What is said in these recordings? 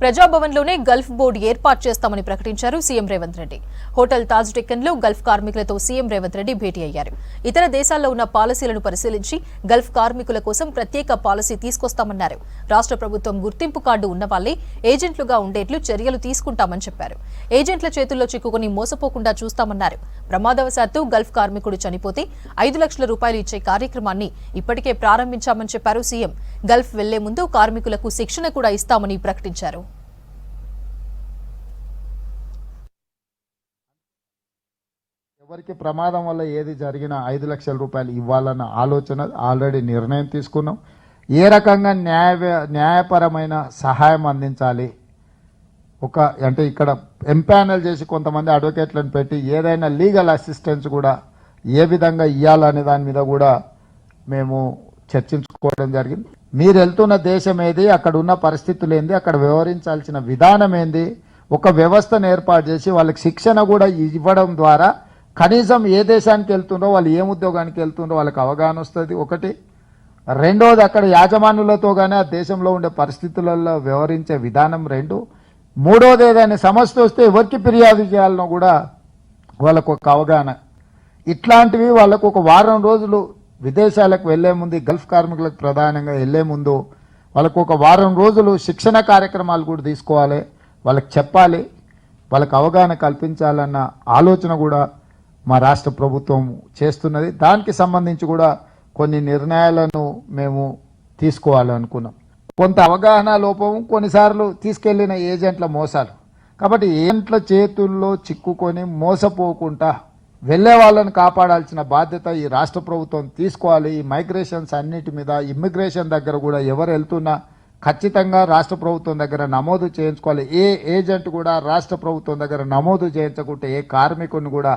ప్రజాభవన్లోనే Gulf board ఏర్పాటు చేస్తామని ప్రకటించారు సీఎం రేవంత్ రెడ్డి. హోటల్ తాజ్ డెక్కన్లో గల్ఫ్ కార్మికులతో సీఎం రేవంత్ రెడ్డి భేటీ అయ్యారు. ఇతర దేశాల్లో ఉన్న పాలసీలను పరిశీలించి గల్ఫ్ కార్మికుల కోసం ప్రత్యేక పాలసీ తీసుకొస్తామన్నారు. రాష్ట్ర ప్రభుత్వం గుర్తింపు కార్డు ఉన్న వాళ్లే ఏజెంట్లుగా ఉండేట్లు చర్యలు తీసుకుంటామని చెప్పారు. ఏజెంట్ల చేతుల్లో చిక్కుకుని మోసపోకుండా చూస్తామన్నారు. ప్రమాదవశాత్తు గల్ఫ్ కార్మికుడు చనిపోతే 5 లక్షల రూపాయలు ఇచ్చే కార్యక్రమాన్ని ఇప్పటికే ప్రారంభించామని చెప్పారు సీఎం. గల్ఫ్ వెళ్లే ముందు కార్మికులకు శిక్షణ కూడా ఇస్తామని ప్రకటించారు. ఎవరికి ప్రమాదం వల్ల ఏది జరిగినా 5 లక్షల రూపాయలు ఇవ్వాలన్న ఆలోచన ఆల్రెడీ నిర్ణయం తీసుకున్నాం. ఏ రకంగా న్యాయపరమైన సహాయం అందించాలి, అంటే ఇక్కడ ఎంపానల్ చేసి కొంతమంది అడ్వకేట్లను పెట్టి ఏదైనా లీగల్ అసిస్టెన్స్ కూడా ఏ విధంగా ఇవ్వాలనే దాని మీద కూడా మేము చర్చించుకోవడం జరిగింది. మీరు వెళ్తున్న దేశం ఏది, అక్కడ ఉన్న పరిస్థితులు ఏంది, అక్కడ వ్యవహరించాల్సిన విధానం ఏంది, ఒక వ్యవస్థను ఏర్పాటు చేసి వాళ్ళకి శిక్షణ కూడా ఇవ్వడం ద్వారా కనీసం ఏ దేశానికి వెళ్తుండ్రో, వాళ్ళు ఏ ఉద్యోగానికి వెళ్తుండ్రో వాళ్ళకి అవగాహన వస్తుంది. ఒకటి. రెండోది, అక్కడ యాజమానులతో కానీ ఆ దేశంలో ఉండే పరిస్థితులలో వ్యవహరించే విధానం. రెండు. మూడోది, ఏదైనా సమస్య వస్తే ఎవరికి ఫిర్యాదు చేయాలనో కూడా వాళ్ళకు ఒక అవగాహన. ఇట్లాంటివి వాళ్ళకు ఒక వారం రోజులు విదేశాలకు వెళ్లే ముందు, గల్ఫ్ కార్మికులకు ప్రధానంగా వెళ్లే ముందు వాళ్ళకు ఒక వారం రోజులు శిక్షణ కార్యక్రమాలు కూడా తీసుకోవాలి, వాళ్ళకి చెప్పాలి, వాళ్ళకి అవగాహన కల్పించాలన్న ఆలోచన కూడా మా రాష్ట్ర ప్రభుత్వం చేస్తున్నది. దానికి సంబంధించి కూడా కొన్ని నిర్ణయాలను మేము తీసుకోవాలనుకున్నాం. కొంత అవగాహన లోపం, కొన్నిసార్లు తీసుకెళ్లిన ఏజెంట్ల మోసాలు. కాబట్టి ఏజెంట్ల చేతుల్లో చిక్కుకొని మోసపోకుండా వెళ్లే వాళ్ళని కాపాడాల్సిన బాధ్యత ఈ రాష్ట్ర ప్రభుత్వం తీసుకోవాలి. ఈ మైగ్రేషన్స్ అన్నిటి మీద, ఇమ్మిగ్రేషన్ దగ్గర కూడా ఎవరు వెళ్తున్నా ఖచ్చితంగా రాష్ట్ర ప్రభుత్వం దగ్గర నమోదు చేయించుకోవాలి. ఏ ఏజెంట్ కూడా రాష్ట్ర ప్రభుత్వం దగ్గర నమోదు చేయించకుంటే ఏ కార్మికుని కూడా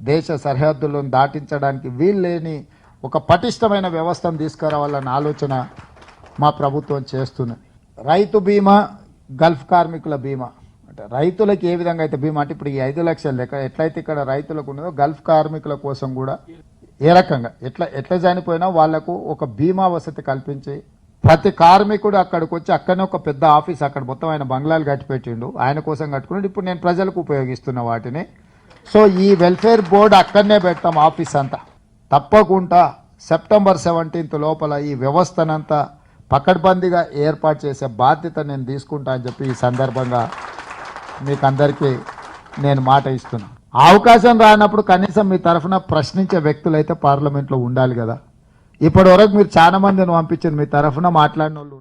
దేశ సరిహద్దులను దాటించడానికి వీల్లేని ఒక పటిష్టమైన వ్యవస్థను తీసుకురావాలన్న ఆలోచన మా ప్రభుత్వం చేస్తున్నది. రైతు బీమా, గల్ఫ్ కార్మికుల బీమా, అంటే రైతులకు ఏ విధంగా అయితే బీమా, అంటే ఇప్పుడు ఈ 5 లక్షల లెక్క ఎట్లయితే ఇక్కడ రైతులకు ఉన్నదో గల్ఫ్ కార్మికుల కోసం కూడా ఏ రకంగా ఎట్లా చనిపోయినా వాళ్లకు ఒక బీమా వసతి కల్పించి ప్రతి కార్మికుడు అక్కడికి వచ్చి అక్కడనే ఒక పెద్ద ఆఫీస్, అక్కడ మొత్తం ఆయన బంగ్లాలు కట్టిపెట్టిండు, ఆయన కోసం కట్టుకున్నాడు. ఇప్పుడు నేను ప్రజలకు ఉపయోగిస్తున్న వాటిని. సో ఈ వెల్ఫేర్ బోర్డు అక్కడనే పెడతాం ఆఫీస్ అంతా. తప్పకుండా సెప్టెంబర్ 17 లోపల ఈ వ్యవస్థనంతా పకడ్బందీగా ఏర్పాటు చేసే బాధ్యత నేను తీసుకుంటా అని చెప్పి ఈ సందర్భంగా మీకు అందరికీ నేను మాట ఇస్తున్నాను. అవకాశం రానప్పుడు కనీసం మీ తరఫున ప్రశ్నించే వ్యక్తులు అయితే పార్లమెంట్లో ఉండాలి కదా. ఇప్పటి వరకు మీరు చాలా మందిని పంపించారు, మీ తరఫున మాట్లాడిన వాళ్ళు